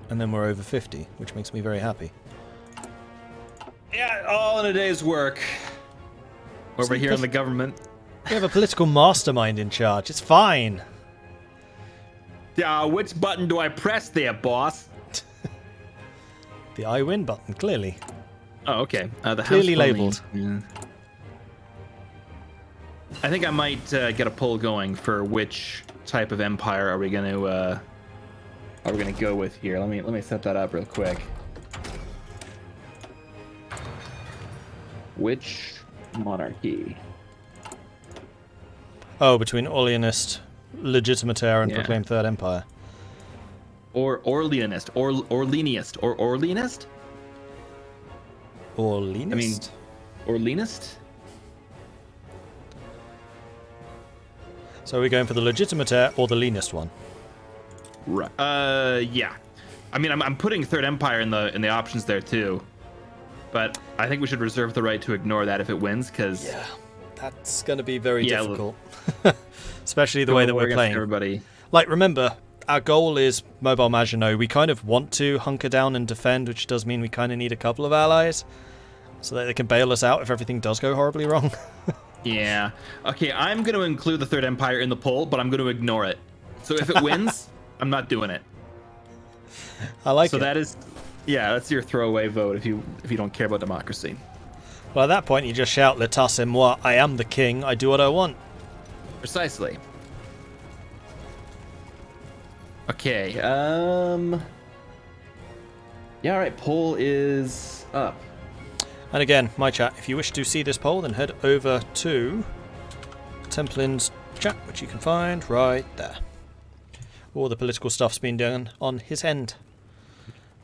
And then we're over 50, which makes me very happy. Yeah, all in a day's work. Over here in the government. We have a political mastermind in charge. It's fine. Yeah, which button do I press there, boss? The I win button, clearly. Oh, okay. The Clearly house labeled. Yeah. I think I might get a poll going for which type of empire are we going to go with here. Let me set that up real quick. Which monarchy? Oh, between Orleanist, Legitimataire, and Proclaimed Third Empire. Or Orleanist, Orleanist. Orleanist? I mean, Orleanist? So are we going for the Legitimataire or the leanest one? Right. Yeah. I mean, I'm putting Third Empire in the options there too, but I think we should reserve the right to ignore that if it wins, because yeah, that's going to be very difficult, especially the way that we're playing. Everybody. Like, remember, our goal is mobile Maginot. We kind of want to hunker down and defend, which does mean we kind of need a couple of allies so that they can bail us out if everything does go horribly wrong. Yeah. Okay, I'm going to include the Third Empire in the poll, but I'm going to ignore it. So if it wins, I'm not doing it. I like it. So that is, yeah, that's your throwaway vote if you don't care about democracy. Well, at that point, you just shout, "L'état c'est moi, I am the king, I do what I want." Precisely. Okay, yeah, alright, poll is up. And again, my chat, if you wish to see this poll, then head over to Templin's chat, which you can find right there. All the political stuff's been done on his end.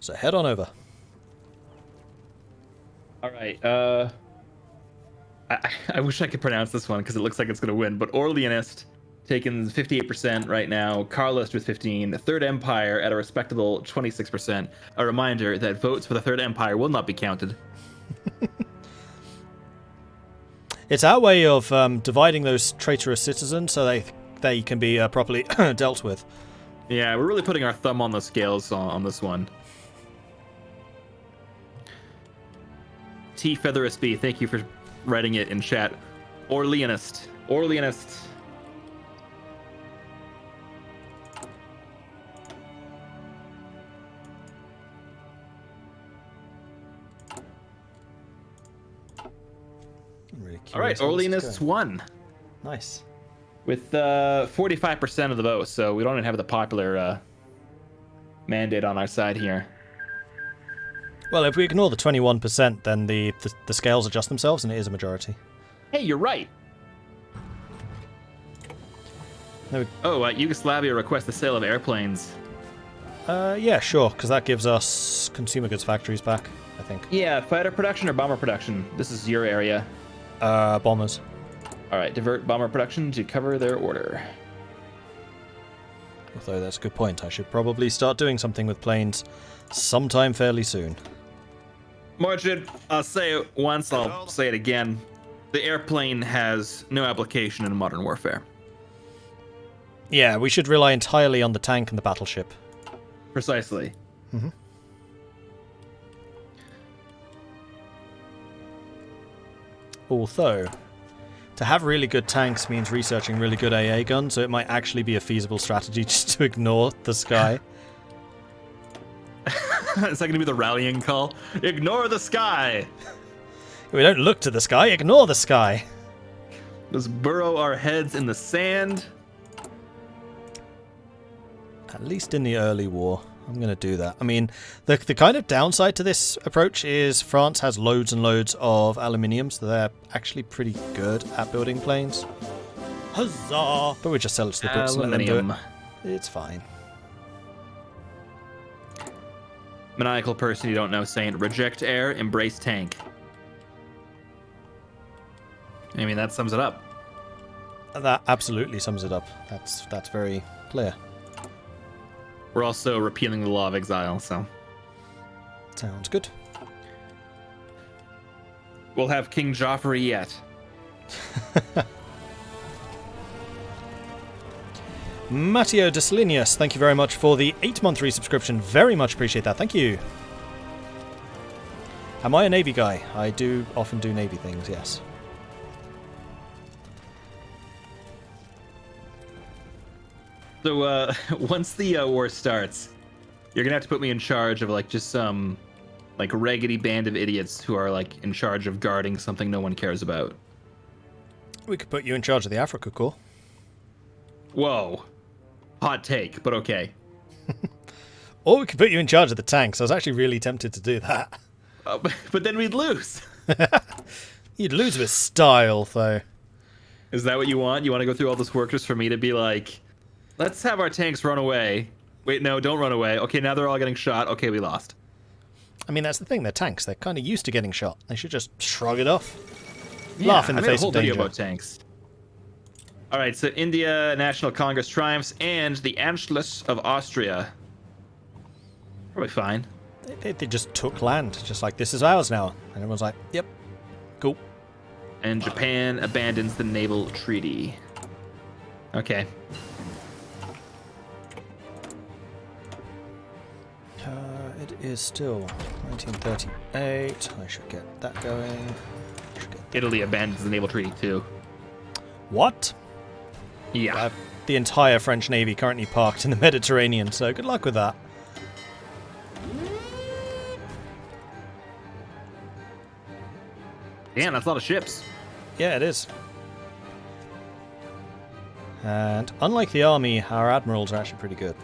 So head on over. Alright, I wish I could pronounce this one because it looks like it's going to win, but Orleanist taking 58% right now, Carlist with 15%, Third Empire at a respectable 26%. A reminder that votes for the Third Empire will not be counted. It's our way of dividing those traitorous citizens so they can be properly dealt with. Yeah, we're really putting our thumb on the scales on this one. T Featherus B, thank you for writing it in chat. Orleanist. Orleanist. Really all right, Orleanists won. Nice. With 45% of the vote, so we don't even have the popular mandate on our side here. Well, if we ignore the 21%, then the scales adjust themselves and it is a majority. Hey, you're right. No. Oh, Yugoslavia requests the sale of airplanes. Yeah, sure, because that gives us consumer goods factories back, I think. Yeah, fighter production or bomber production? This is your area. Bombers. All right, divert bomber production to cover their order. Although that's a good point. I should probably start doing something with planes sometime fairly soon. Mordred, I'll say it once, I'll say it again. The airplane has no application in modern warfare. Yeah, we should rely entirely on the tank and the battleship. Precisely. Mm-hmm. Although, to have really good tanks means researching really good AA guns, so it might actually be a feasible strategy just to ignore the sky. Is that going to be the rallying call? Ignore the sky! We don't look to the sky, ignore the sky! Let's burrow our heads in the sand. At least in the early war. I'm going to do that. I mean, the kind of downside to this approach is France has loads and loads of aluminium, so they're actually pretty good at building planes. Huzzah! But we just sell it to the Brits and let them do it. It's fine. Maniacal person you don't know saying, reject air, embrace tank. I mean, that sums it up. That absolutely sums it up. That's very clear. We're also repealing the law of exile, so... Sounds good. We'll have King Joffrey yet. Matteo Deslinius, thank you very much for the 8-month resubscription. Very much appreciate that. Thank you. Am I a Navy guy? I do often do Navy things, yes. So once the war starts, you're gonna have to put me in charge of like just some like raggedy band of idiots who are like in charge of guarding something no one cares about. We could put you in charge of the Africa Corps. Whoa. Hot take, but okay. Or we could put you in charge of the tanks. I was actually really tempted to do that. But then we'd lose. You'd lose with style, though. Is that what you want? You want to go through all this work just for me to be like, let's have our tanks run away. Wait, no, don't run away. Okay, now they're all getting shot. Okay, we lost. I mean, that's the thing. They're tanks. They're kind of used to getting shot. They should just shrug it off. Yeah, Laugh in the face of danger. Video about tanks. All right, so India National Congress triumphs and the Anschluss of Austria. Probably fine. They just took land. Just like, this is ours now. And everyone's like, yep, cool. And Japan abandons the naval treaty. Okay. It is still 1938. I should get that going. Italy abandons the naval treaty too. What? Yeah. The entire French Navy currently parked in the Mediterranean, so good luck with that. Damn, that's a lot of ships. Yeah, it is. And unlike the army, our admirals are actually pretty good.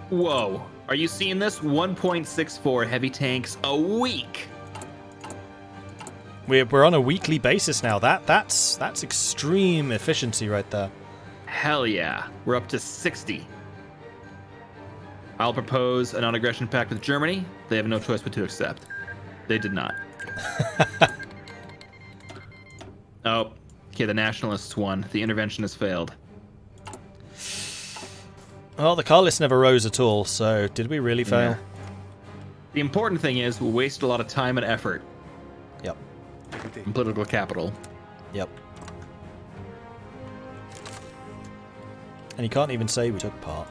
Whoa. Are you seeing this? 1.64 heavy tanks a week. We're on a weekly basis now. That's extreme efficiency right there. Hell yeah. We're up to 60. I'll propose a non-aggression pact with Germany. They have no choice but to accept. They did not. Oh, okay, the nationalists won. The intervention has failed. Well, the car list never rose at all, so did we really fail? Yeah. The important thing is we wasted a lot of time and effort. Yep. And political capital. Yep. And you can't even say we took part.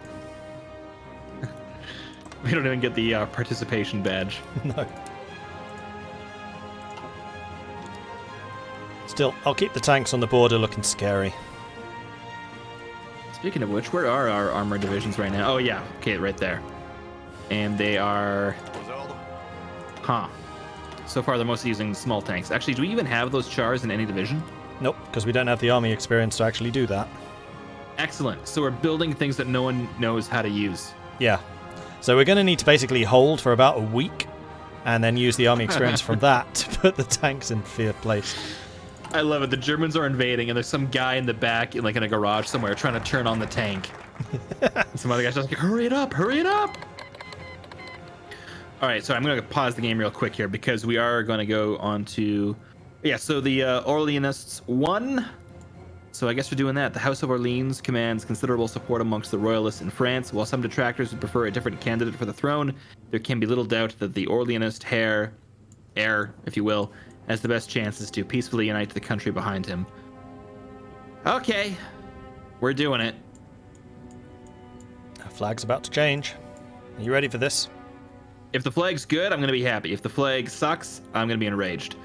We don't even get the participation badge. No. Still, I'll keep the tanks on the border looking scary. Speaking of which, where are our armored divisions right now? Oh, yeah. Okay, right there. And they are... Huh. So far, they're mostly using small tanks. Actually, do we even have those chars in any division? Nope, because we don't have the army experience to actually do that. Excellent. So we're building things that no one knows how to use. Yeah. So we're going to need to basically hold for about a week and then use the army experience from that to put the tanks in fifth place. I love it. The Germans are invading, and there's some guy in the back, in a garage somewhere, trying to turn on the tank. Some other guy's just like, hurry it up, hurry it up! All right, so I'm going to pause the game real quick here, because we are going to go on to... Yeah, so the Orleanists won. So I guess we're doing that. The House of Orleans commands considerable support amongst the Royalists in France. While some detractors would prefer a different candidate for the throne, there can be little doubt that the Orleanist heir, if you will, has the best chances to peacefully unite the country behind him. Okay, we're doing it. Our flag's about to change. Are you ready for this? If the flag's good, I'm going to be happy. If the flag sucks, I'm going to be enraged.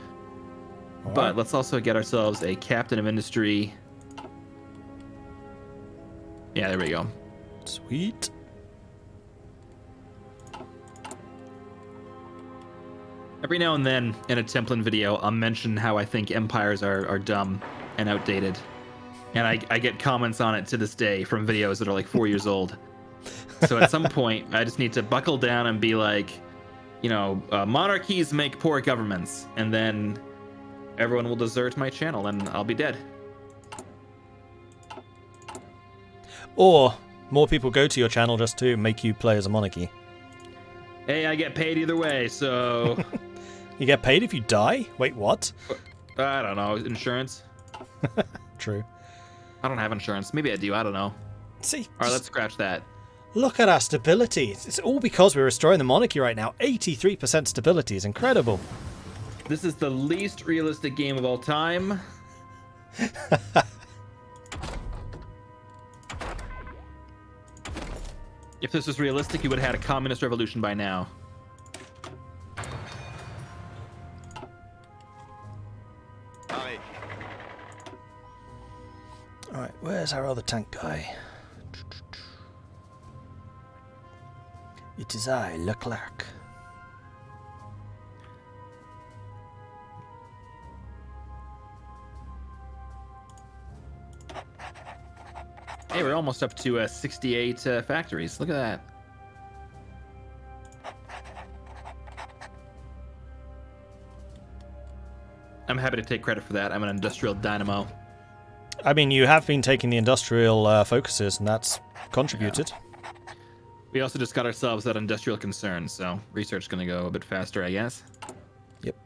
All But right. let's also get ourselves a captain of industry. Yeah, there we go. Sweet. Every now and then in a Templin video, I'll mention how I think empires are dumb and outdated. And I get comments on it to this day from videos that are like 4 years old. So at some point, I just need to buckle down and be like, monarchies make poor governments. And then everyone will desert my channel and I'll be dead. Or more people go to your channel just to make you play as a monarchy. Hey, I get paid either way, so... You get paid if you die? Wait, what? I don't know. Insurance? True. I don't have insurance. Maybe I do. I don't know. See, All right, let's scratch that. look at our stability. It's all because we're restoring the monarchy right now. 83% stability is incredible. This is the least realistic game of all time. If this was realistic, you would have had a communist revolution by now. Alright, where's our other tank guy? It is I, Leclerc. Hey, we're almost up to 68 factories. Look at that. I'm happy to take credit for that. I'm an industrial dynamo. I mean, you have been taking the industrial focuses, and that's contributed. Yeah. We also just got ourselves that industrial concern, so research is going to go a bit faster, I guess. Yep.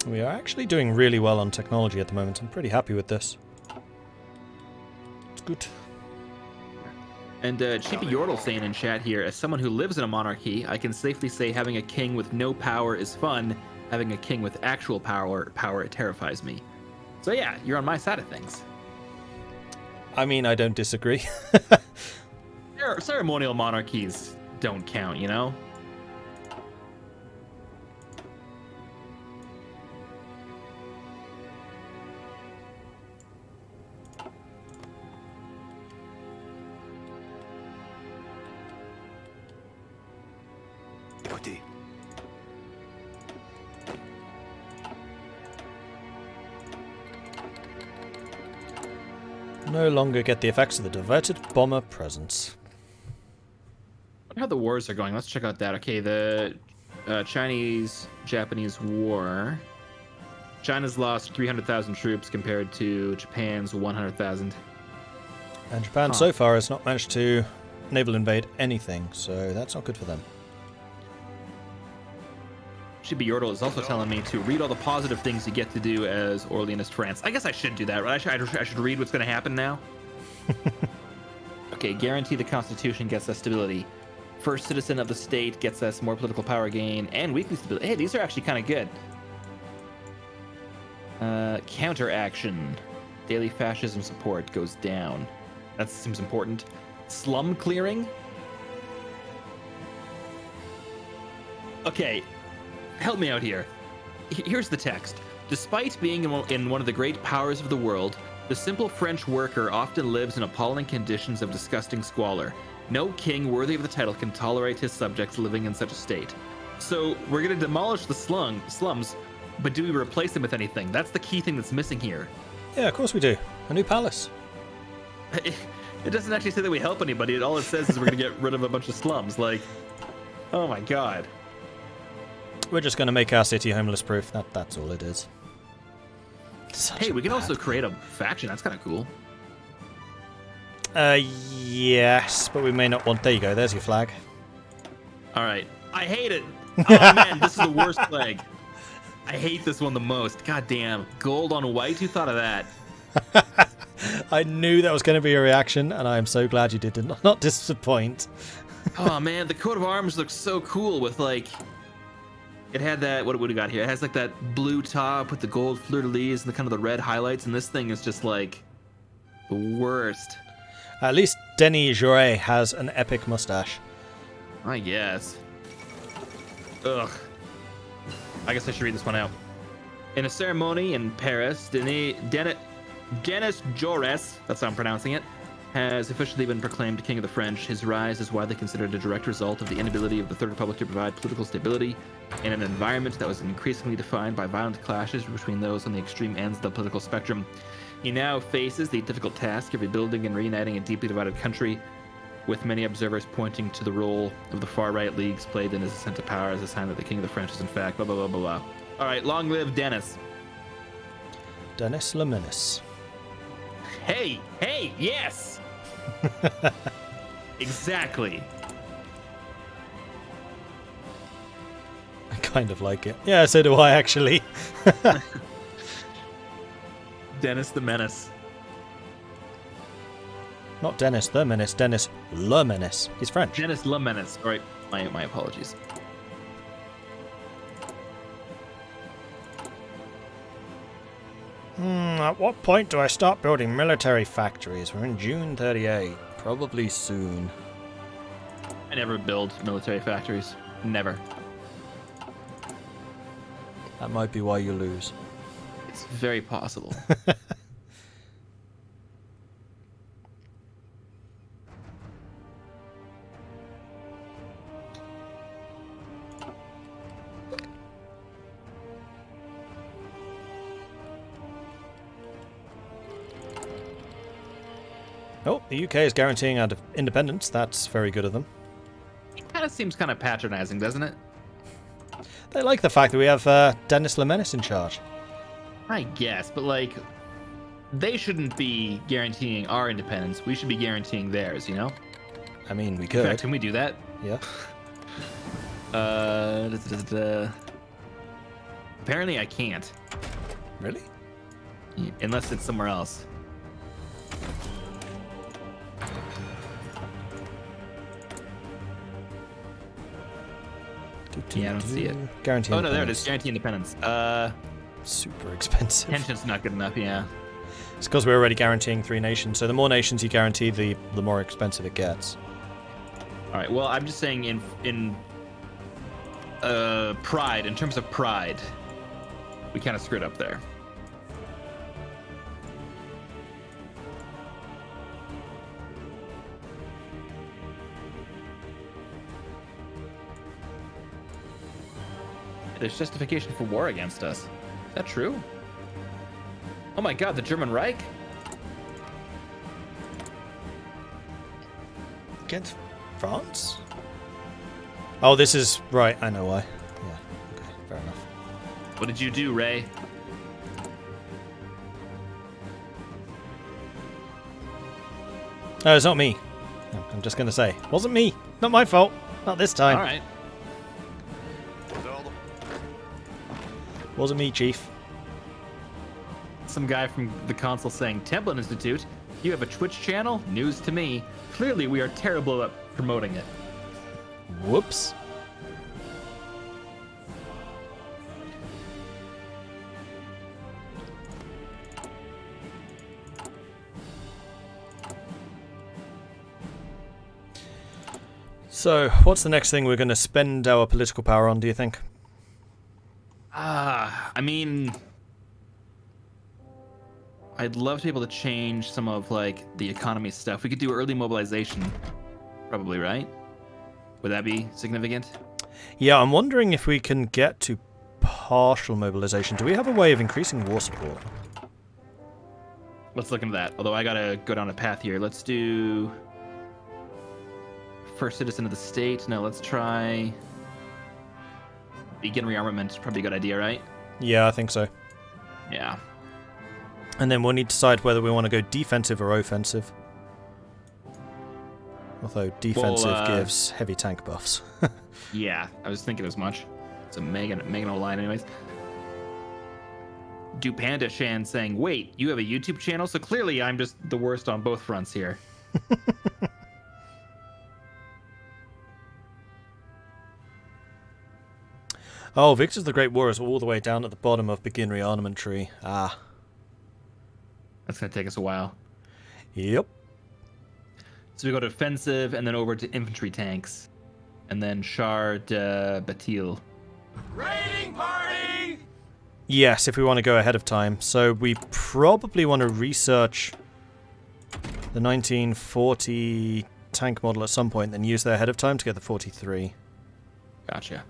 We are actually doing really well on technology at the moment. I'm pretty happy with this. It's good. And Cheapy Yordle saying in chat here, as someone who lives in a monarchy, I can safely say having a king with no power is fun. Having a king with actual power terrifies me. So yeah, you're on my side of things. I mean, I don't disagree. Ceremonial monarchies don't count, you know? No longer get the effects of the diverted bomber presence. I wonder how the wars are going. Let's check out that. Okay, the Chinese-Japanese war. China's lost 300,000 troops compared to Japan's 100,000. And Japan so far has not managed to naval invade anything, so that's not good for them. Chibi Yordle is also telling me to read all the positive things you get to do as Orleanist France. I guess I should do that, right? I should read what's going to happen now. Okay, guarantee the Constitution gets us stability. First citizen of the state gets us more political power gain and weekly stability. Hey, these are actually kind of good. Counteraction. Daily fascism support goes down. That seems important. Slum clearing. Okay. Help me out here. Here's the text. Despite being in one of the great powers of the world, the simple French worker often lives in appalling conditions of disgusting squalor. No king worthy of the title can tolerate his subjects living in such a state. So we're going to demolish the slums, but do we replace them with anything? That's the key thing that's missing here. Yeah, of course we do. A new palace. It doesn't actually say that we help anybody. All it says is we're going to get rid of a bunch of slums. Like, oh my god. We're just going to make our city homeless proof. That's all it is. Hey, we can also create a faction. That's kind of cool. Yes, but we may not want... There you go. There's your flag. All right. I hate it. Oh, man. This is the worst flag. I hate this one the most. God damn. Gold on white? Who thought of that? I knew that was going to be a reaction, and I am so glad you did not disappoint. Oh, man. The coat of arms looks so cool with, like... It had that, what do we got here? It has like that blue top with the gold fleur-de-lis and the kind of the red highlights, and this thing is just like the worst. At least Denis Jouret has an epic mustache. I guess. Ugh. I guess I should read this one out. In a ceremony in Paris, Denis Jaurès, that's how I'm pronouncing it, has officially been proclaimed King of the French. His rise is widely considered a direct result of the inability of the Third Republic to provide political stability in an environment that was increasingly defined by violent clashes between those on the extreme ends of the political spectrum. He now faces the difficult task of rebuilding and reuniting a deeply divided country, with many observers pointing to the role of the far-right leagues played in his ascent to power as a sign that the King of the French is in fact blah, blah, blah, blah, blah. All right, long live Dennis. Dennis Le Menace. Hey, yes! Exactly. I kind of like it. Yeah, so do I, actually. Dennis the Menace. Not Dennis the Menace, Dennis Le Menace. He's French. Dennis Le Menace. All right, my apologies. At what point do I start building military factories? We're in June 38. Probably soon. I never build military factories. Never. That might be why you lose. It's very possible. Oh, the UK is guaranteeing our independence. That's very good of them. It kind of seems kind of patronizing, doesn't it? They like the fact that we have Dennis Le Menace in charge. I guess, but like, they shouldn't be guaranteeing our independence. We should be guaranteeing theirs, you know? I mean, we In could. fact, can we do that? Yeah. Apparently I can't. Really? Unless it's somewhere else. Yeah, I don't see it. Guarantee. Oh no, there it is. Guarantee independence. Super expensive. Tension's not good enough. Yeah. It's because we're already guaranteeing 3 nations. So the more nations you guarantee, the more expensive it gets. All right. Well, I'm just saying in pride, in terms of pride, we kind of screwed up there. There's justification for war against us. Is that true? Oh my god, the German Reich? Against France? Oh, this is... Right, I know why. Yeah, okay, fair enough. What did you do, Ray? No, it's not me. No, I'm just going to say. Wasn't me. Not my fault. Not this time. All right. Wasn't me, Chief. Some guy from the console saying, Templin Institute, you have a Twitch channel? News to me. Clearly, we are terrible at promoting it. Whoops. So, what's the next thing we're going to spend our political power on, do you think? I mean, I'd love to be able to change some of like the economy stuff. We could do early mobilization, probably, right? Would that be significant? Yeah, I'm wondering if we can get to partial mobilization. Do we have a way of increasing war support? Let's look into that. Although I gotta go down a path here. Let's do first citizen of the state. No, let's try begin rearmament. Probably a good idea, right? Yeah, I think so. Yeah. And then we'll need to decide whether we want to go defensive or offensive. Although defensive gives heavy tank buffs. Yeah, I was thinking as much. It's a Maginot line anyways. Dupanda Shan saying, wait, you have a YouTube channel? So clearly I'm just the worst on both fronts here. Oh, Victor's the Great War is all the way down at the bottom of begin rearmament tree. Ah. That's going to take us a while. Yep. So we go to offensive and then over to infantry tanks. And then char de bataille. Raiding party! Yes, if we want to go ahead of time. So we probably want to research the 1940 tank model at some point, then use that ahead of time to get the 43. Gotcha.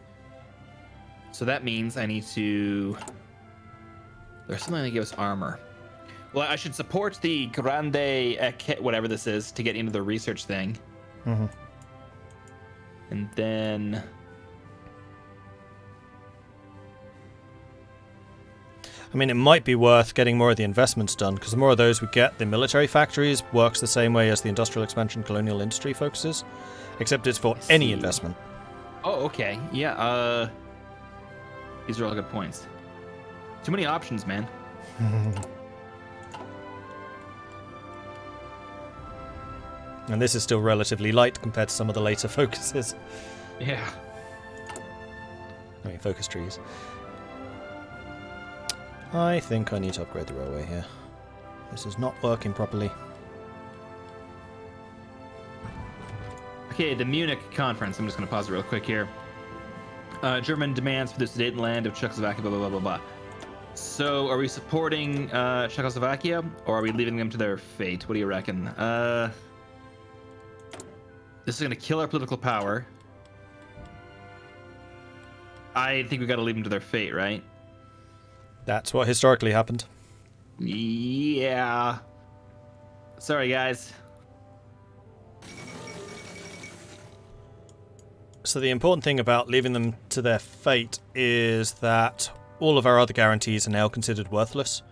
So that means I need to... There's something that gives us armor. Well, I should support the Grande whatever this is to get into the research thing. Mm-hmm. And then... I mean, it might be worth getting more of the investments done, because the more of those we get, the military factories works the same way as the industrial expansion colonial industry focuses, except it's for any investment. Oh, okay. Yeah, these are all good points. Too many options, man. And this is still relatively light compared to some of the later focuses. Yeah. I mean, focus trees. I think I need to upgrade the railway here. This is not working properly. Okay, the Munich conference. I'm just going to pause it real quick here. German demands for the Sudetenland of Czechoslovakia, blah, blah, blah, blah, blah. So, are we supporting Czechoslovakia, or are we leaving them to their fate? What do you reckon? This is going to kill our political power. I think we got to leave them to their fate, right? That's what historically happened. Yeah. Sorry, guys. So the important thing about leaving them to their fate is that all of our other guarantees are now considered worthless.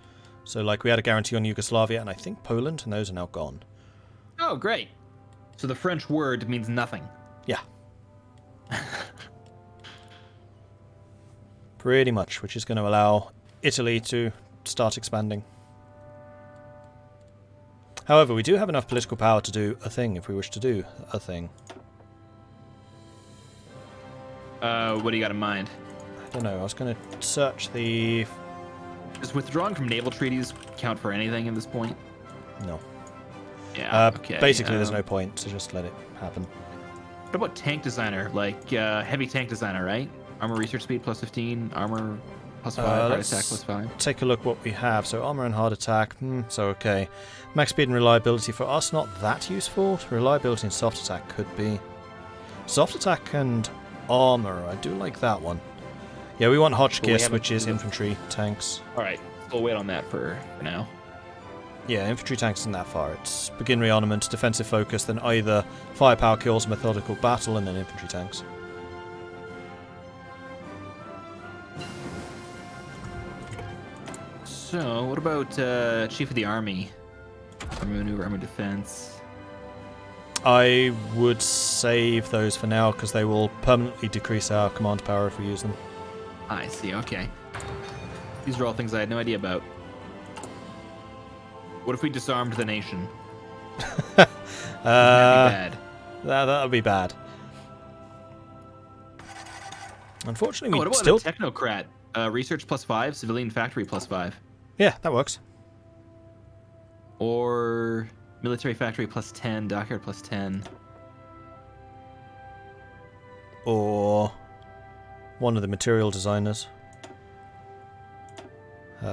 So, like, we had a guarantee on Yugoslavia and I think Poland, and those are now gone. Oh, great. So the French word means nothing. Yeah. Pretty much, which is going to allow Italy to start expanding. However, we do have enough political power to do a thing if we wish to do a thing. What do you got in mind? I don't know, I was going to search the... Does withdrawing from naval treaties count for anything at this point? No. Yeah, okay. Basically, there's no point, so just let it happen. What about tank designer? Like, heavy tank designer, right? Armor research speed plus 15, armor plus 5, hard attack plus 5. Take a look what we have. So armor and hard attack, so okay. Max speed and reliability for us, not that useful. Reliability and soft attack could be. Soft attack and armor, I do like that one. Yeah, we want Hotchkiss, which is infantry tanks. Alright, we'll wait on that for now. Yeah, infantry tanks isn't that far. It's begin rearmament, defensive focus, then either firepower kills, methodical battle, and then infantry tanks. So, what about Chief of the Army? Army maneuver, army defense. I would save those for now, because they will permanently decrease our command power if we use them. I see, okay. These are all things I had no idea about. What if we disarmed the nation? That'd be bad. That would be bad. Unfortunately, what we about still... a technocrat? Research plus 5, civilian factory plus 5. Yeah, that works. Or military factory plus 10, dockyard plus 10. Or one of the material designers.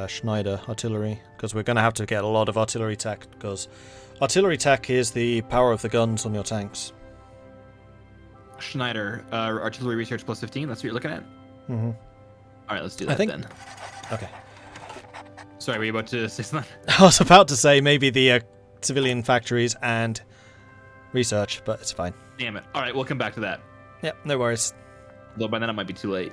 Schneider, artillery, because we're going to have to get a lot of artillery tech, because artillery tech is the power of the guns on your tanks. Schneider, artillery research plus 15, that's what you're looking at? Mm-hmm. Alright, let's do that then. Okay. Sorry, were you about to say something? I was about to say maybe the civilian factories and research, but it's fine. Damn it. Alright, we'll come back to that. Yep, no worries. Though by then it might be too late.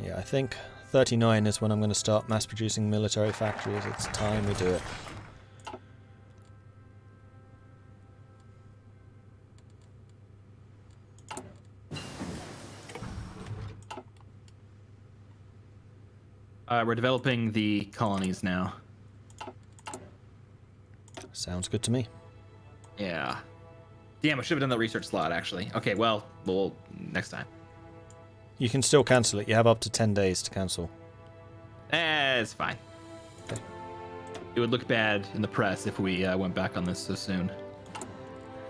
Yeah, I think 39 is when I'm going to start mass producing military factories. It's time we do it. We're developing the colonies now. Sounds good to me. Yeah. Damn, I should have done that research slot, actually. Okay, well, next time. You can still cancel it. You have up to 10 days to cancel. It's fine. Okay. It would look bad in the press if we went back on this so soon.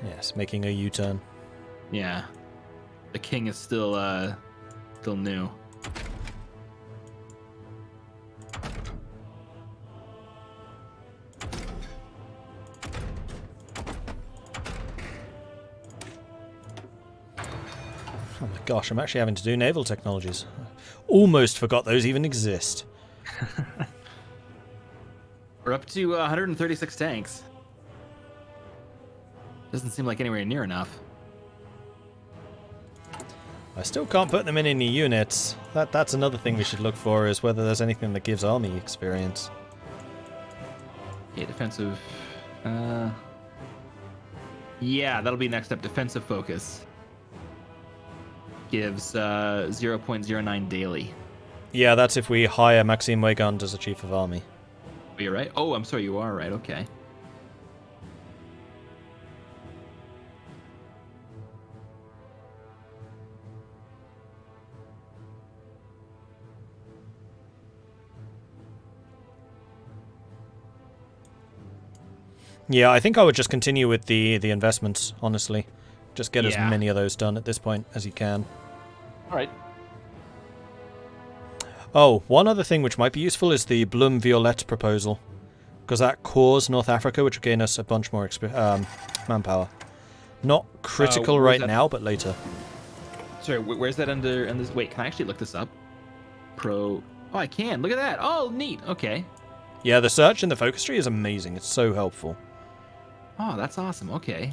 Yes, making a U-turn. Yeah. The king is still new. Oh my gosh, I'm actually having to do naval technologies. Almost forgot those even exist. We're up to 136 tanks. Doesn't seem like anywhere near enough. I still can't put them in any units. That's another thing we should look for, is whether there's anything that gives army experience. Okay, defensive. Yeah, that'll be next up. Defensive focus. Gives 0.09 daily. Yeah, that's if we hire Maxime Weygand as a chief of army. Oh, you're right. Oh, I'm sorry. You are right. Okay. Yeah, I think I would just continue with the investments, honestly. Just get as many of those done at this point as you can. All right. Oh, one other thing which might be useful is the Blum Violette proposal. Because that cores North Africa, which will gain us a bunch more manpower. Not critical right now, but later. Sorry, where's that under? Wait, can I actually look this up? Oh, I can. Look at that. Oh, neat. Okay. Yeah, the search in the focus tree is amazing. It's so helpful. Oh, that's awesome. Okay.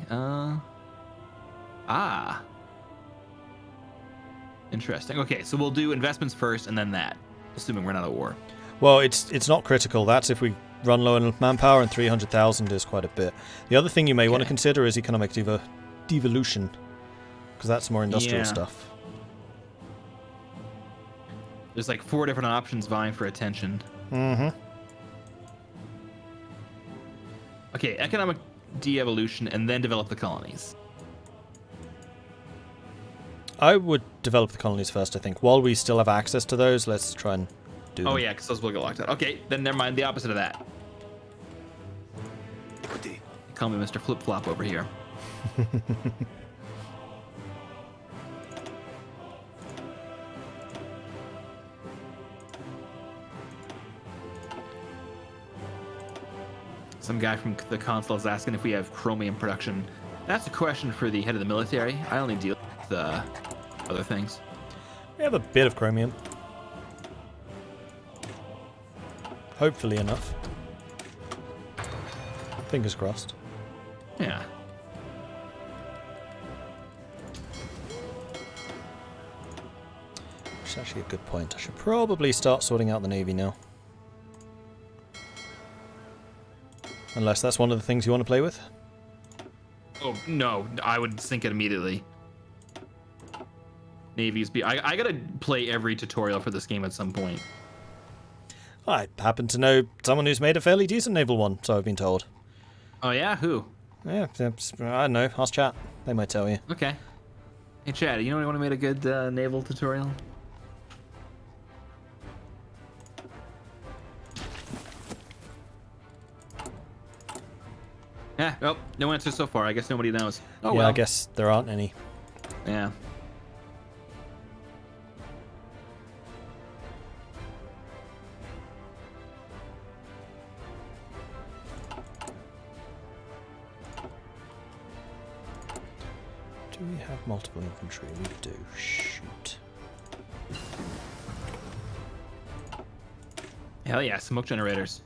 Interesting. Okay, so we'll do investments first and then that, assuming we're not at war. Well, it's not critical. That's if we run low on manpower, and 300,000 is quite a bit. The other thing you may want to consider is economic devolution, because that's more industrial stuff. There's like 4 different options vying for attention. Mm-hmm. Okay, economic de-evolution and then develop the colonies. I would develop the colonies first, I think. While we still have access to those, let's try and do them. Oh yeah, because those will get locked out. Okay, then never mind. The opposite of that. Call me Mr. Flip Flop over here. Some guy from the console is asking if we have chromium production. That's a question for the head of the military. I only deal with other things. We have a bit of chromium. Hopefully enough. Fingers crossed. Yeah. Which is actually a good point. I should probably start sorting out the Navy now. Unless that's one of the things you want to play with. Oh, no. I would sink it immediately. Navy's I gotta play every tutorial for this game at some point. I happen to know someone who's made a fairly decent naval one, so I've been told. Oh, yeah? Who? Yeah, I don't know. Ask chat. They might tell you. Okay. Hey, Chad, you know anyone who made a good naval tutorial? Yeah, well, no answer so far. I guess nobody knows. Oh, yeah, well. I guess there aren't any. Yeah. Do we have multiple infantry? We do. Shoot. Hell yeah, smoke generators.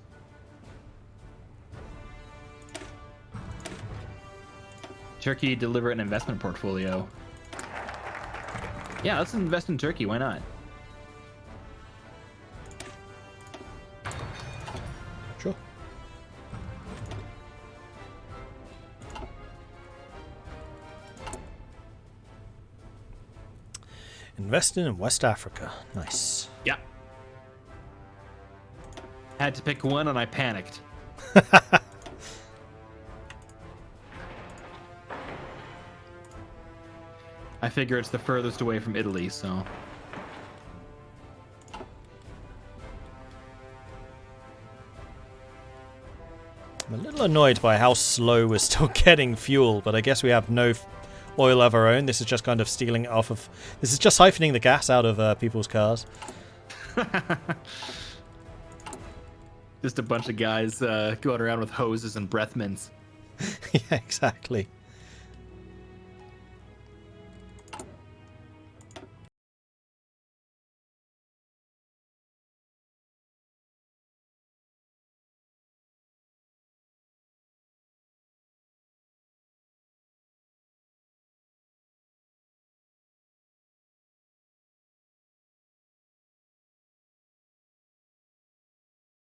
Turkey deliver an investment portfolio. Yeah, let's invest in Turkey. Why not? Sure. Investing in West Africa. Nice. Yeah. Had to pick one and I panicked. I figure it's the furthest away from Italy, so. I'm a little annoyed by how slow we're still getting fuel, but I guess we have no oil of our own. This is just kind of stealing it off of... This is just siphoning the gas out of people's cars. Just a bunch of guys going around with hoses and breath mints. Yeah, exactly.